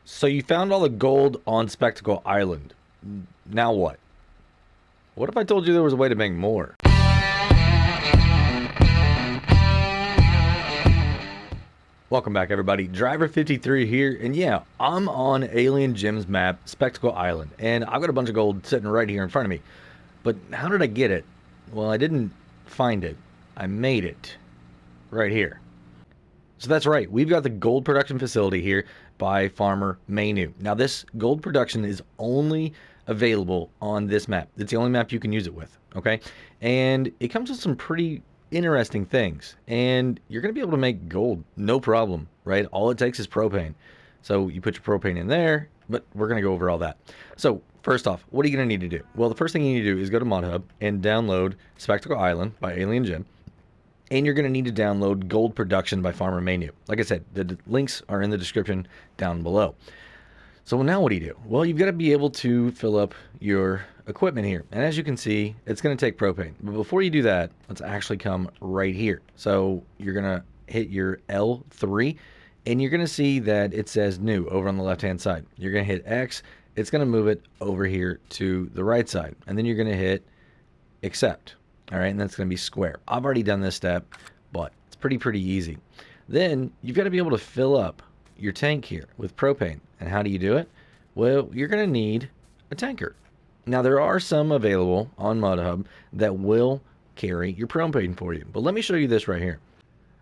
So you found all the gold on Spectacle Island. Now what? What if I told you there was a way to make more? Welcome back, everybody. Driver53 here, and yeah, I'm on Alien Gems map, Spectacle Island, and I've got a bunch of gold sitting right here in front of me. But how did I get it? Well, I didn't find it. I made it right here. So that's right. We've got the gold production facility here by Farmer Mahnew. Now, this gold production is only available on this map. It's the only map you can use it with, okay? And it comes with some pretty interesting things. And you're going to be able to make gold, no problem, right? All it takes is propane. So you put your propane in there, but we're going to go over all that. So first off, what are you going to need to do? Well, the first thing you need to do is go to ModHub and download Spectacle Island by Alien Gem. And you're going to need to download Gold Production by Farmer Mahnew. Like I said, the links are in the description down below. So now what do you do? Well, you've got to be able to fill up your equipment here. And as you can see, it's going to take propane. But before you do that, let's actually come right here. So you're going to hit your L3, and you're going to see that it says new over on the left-hand side. You're going to hit X. It's going to move it over here to the right side. And then you're going to hit accept. All right, and that's going to be square. I've already done this step, but it's pretty easy. Then you've got to be able to fill up your tank here with propane. And how do you do it? Well, you're going to need a tanker. Now, there are some available on ModHub that will carry your propane for you. But let me show you this right here.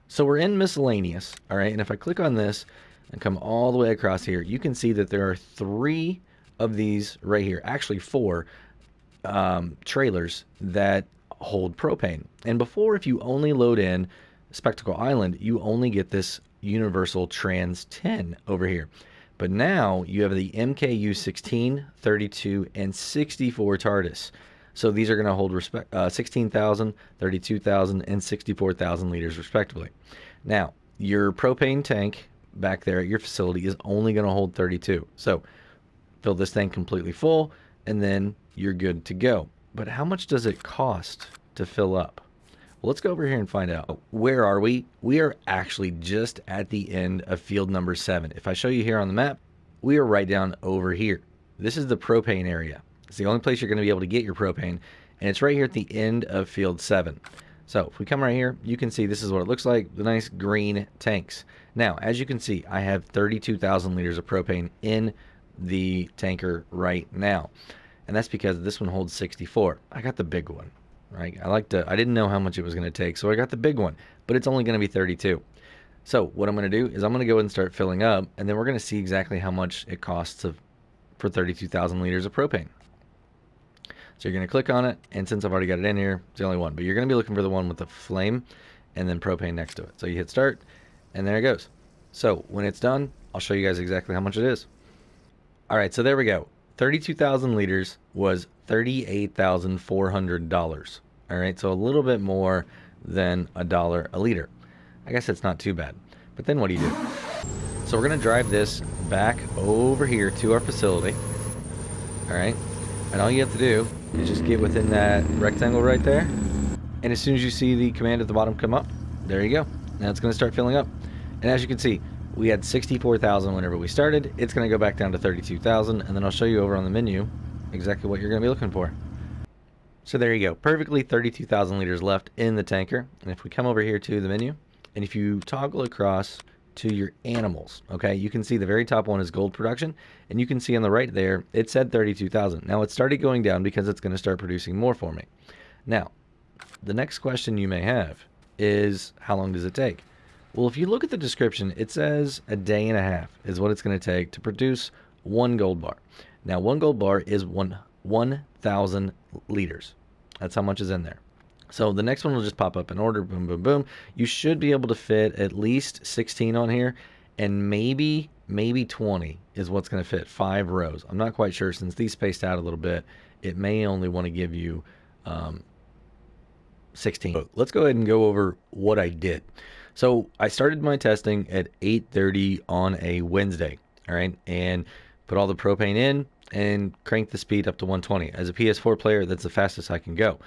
So we're in miscellaneous, all right? And if I click on this and come all the way across here, you can see that there are 3 of these right here, actually 4 trailers that hold propane. And before, if you only load in Spectacle Island, you only get this Universal Trans 10 over here. But now you have the MKU 16, 32, and 64 TARDIS. So these are going to hold 16,000, 32,000, and 64,000 liters respectively. Now, your propane tank back there at your facility is only going to hold 32. So fill this thing completely full, and then you're good to go. But how much does it cost to fill up? Well, let's go over here and find out. Where are we? We are actually just at the end of field number 7. If I show you here on the map, we are right down over here. This is the propane area. It's the only place you're going to be able to get your propane, and it's right here at the end of field 7. So if we come right here, you can see this is what it looks like, the nice green tanks. Now, as you can see, I have 32,000 liters of propane in the tanker right now. And that's because this one holds 64. I got the big one, right? I didn't know how much it was going to take, so I got the big one, but it's only going to be 32. So what I'm going to do is I'm going to go ahead and start filling up, and then we're going to see exactly how much it costs for 32,000 liters of propane. So you're going to click on it, and since I've already got it in here, it's the only one, but you're going to be looking for the one with the flame and then propane next to it. So you hit start, and there it goes. So when it's done, I'll show you guys exactly how much it is. All right, so there we go. 32,000 liters was $38,400. All right, so a little bit more than $1 a liter. I guess it's not too bad. But then what do you do? So we're going to drive this back over here to our facility. All right, and all you have to do is just get within that rectangle right there. And as soon as you see the command at the bottom come up, there you go. Now it's going to start filling up. And as you can see, we had 64,000 whenever we started. It's going to go back down to 32,000, and then I'll show you over on the menu exactly what you're going to be looking for. So there you go. Perfectly 32,000 liters left in the tanker. And if we come over here to the menu, and if you toggle across to your animals, okay, you can see the very top one is gold production, and you can see on the right there, it said 32,000. Now it started going down because it's going to start producing more for me. Now, the next question you may have is, how long does it take? Well, if you look at the description, it says a day and a half is what it's going to take to produce 1 gold bar. Now, 1 gold bar is 1,000 liters. That's how much is in there. So the next one will just pop up in order, boom, boom, boom. You should be able to fit at least 16 on here, and maybe 20 is what's going to fit 5 rows. I'm not quite sure. Since these spaced out a little bit, it may only want to give you 16. Let's go ahead and go over what I did. So I started my testing at 8:30 on a Wednesday, all right, and put all the propane in and cranked the speed up to 120. As a PS4 player, that's the fastest I can go.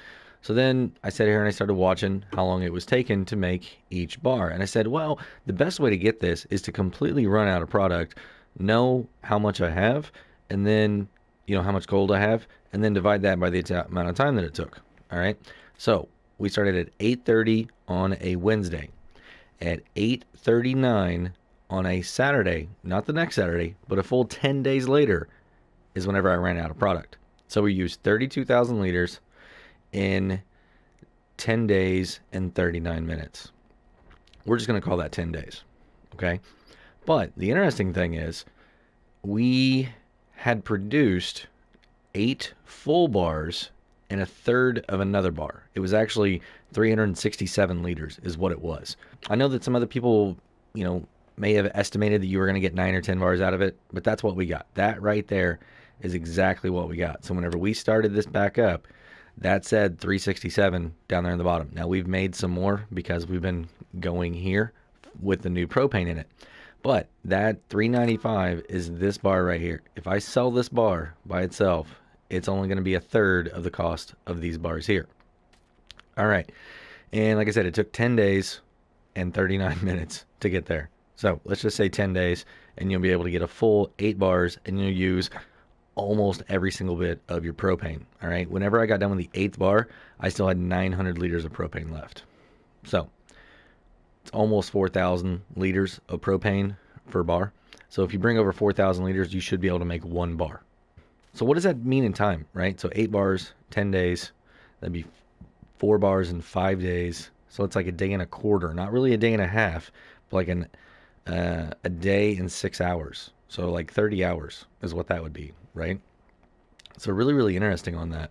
So then I sat here and I started watching how long it was taking to make each bar. And I said, well, the best way to get this is to completely run out of product know how much I have, and then, how much gold I have, and then divide that by the amount of time that it took. All right. So we started at 8:30 on a Wednesday. At 8:39 on a Saturday, not the next Saturday, but a full 10 days later, is whenever I ran out of product. So we used 32,000 liters in 10 days and 39 minutes. We're just going to call that 10 days. Okay. But the interesting thing is, we had produced 8 full bars and a third of another bar. It was actually 367 liters is what it was. I know that some other people, may have estimated that you were going to get 9 or 10 bars out of it, but that's what we got. That right there is exactly what we got. So whenever we started this back up, that said 367 down there in the bottom. Now we've made some more because we've been going here with the new propane in it. But that 395 is this bar right here. If I sell this bar by itself, it's only going to be a third of the cost of these bars here. All right. And like I said, it took 10 days and 39 minutes to get there. So let's just say 10 days, and you'll be able to get a full 8 bars, and you'll use almost every single bit of your propane. All right. Whenever I got done with the 8th bar, I still had 900 liters of propane left. So it's almost 4,000 liters of propane per bar. So if you bring over 4,000 liters, you should be able to make 1 bar. So what does that mean in time, right? So 8 bars, 10 days, that'd be 4 bars in 5 days. So it's like a day and a quarter, not really a day and a half, but like a day and 6 hours. So like 30 hours is what that would be, right? So really, really interesting on that.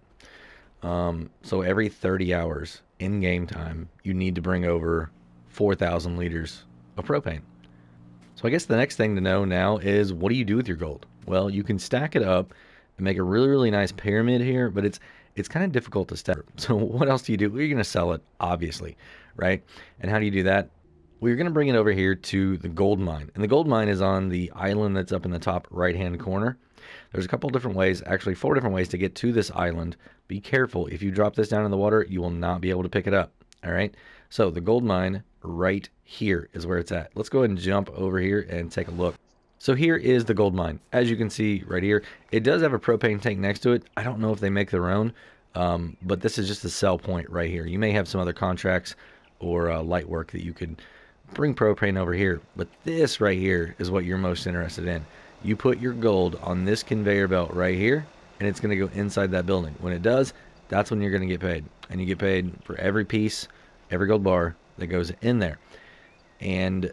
So every 30 hours in game time, you need to bring over 4,000 liters of propane. So I guess the next thing to know now is, what do you do with your gold? Well, you can stack it up and make a really, really nice pyramid here, but it's kind of difficult to stack. So what else do you do? Well, you're going to sell it, obviously, right? And how do you do that? Well, you're going to bring it over here to the gold mine. And the gold mine is on the island that's up in the top right-hand corner. There's a couple different ways, actually 4 different ways to get to this island. Be careful. If you drop this down in the water, you will not be able to pick it up. All right? So the gold mine right here is where it's at. Let's go ahead and jump over here and take a look. So here is the gold mine. As you can see right here, it does have a propane tank next to it. I don't know if they make their own, but this is just the sell point right here. You may have some other contracts or light work that you could bring propane over here, but this right here is what you're most interested in. You put your gold on this conveyor belt right here, and it's going to go inside that building. When it does, that's when you're going to get paid. And you get paid for every piece, every gold bar that goes in there. And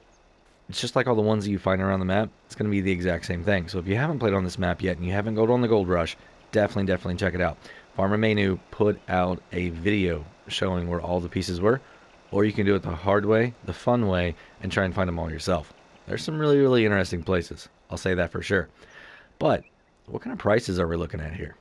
it's just like all the ones that you find around the map. It's going to be the exact same thing. So if you haven't played on this map yet and you haven't gone on the Gold Rush, definitely check it out. Farmer Mahnew put out a video showing where all the pieces were, or you can do it the hard way, the fun way, and try and find them all yourself. There's some really, really interesting places. I'll say that for sure. But what kind of prices are we looking at here?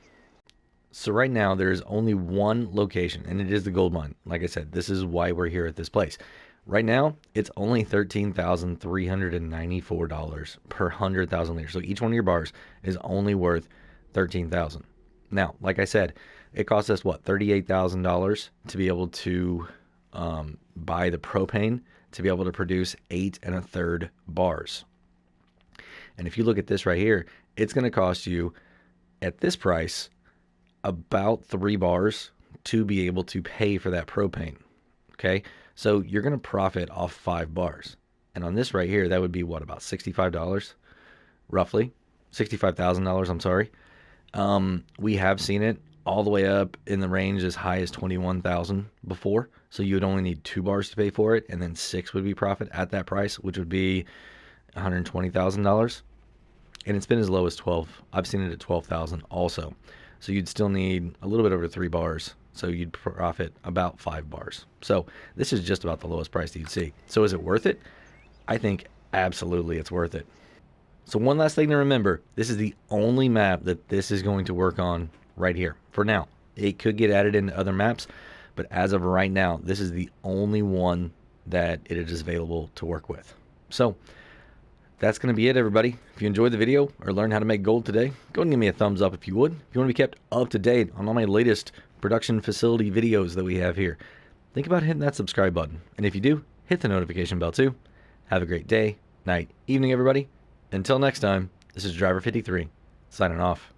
So right now there's only one location, and it is the gold mine. Like I said, this is why we're here at this place. Right now, it's only $13,394 per 100,000 liters. So each one of your bars is only worth $13,000. Now, like I said, it costs us what, $38,000 to be able to buy the propane to be able to produce 8 1/3 bars. And if you look at this right here, it's going to cost you at this price about 3 bars to be able to pay for that propane. Okay, so you're going to profit off 5 bars. And on this right here, that would be what, about $65 roughly? $65,000, I'm sorry. We have seen it all the way up in the range as high as 21,000 before. So you would only need 2 bars to pay for it, and then 6 would be profit at that price, which would be $120,000. And it's been as low as 12. I've seen it at 12,000 also. So you'd still need a little bit over 3 bars. So you'd profit about 5 bars. So this is just about the lowest price that you'd see. So is it worth it? I think absolutely it's worth it. So one last thing to remember, this is the only map that this is going to work on right here for now. It could get added into other maps, but as of right now, this is the only one that it is available to work with. So that's going to be it, everybody. If you enjoyed the video or learned how to make gold today, go and give me a thumbs up if you would. If you want to be kept up to date on all my latest production facility videos that we have here, think about hitting that subscribe button. And if you do, hit the notification bell too. Have a great day, night, evening, everybody. Until next time, This is Driver 53, signing off.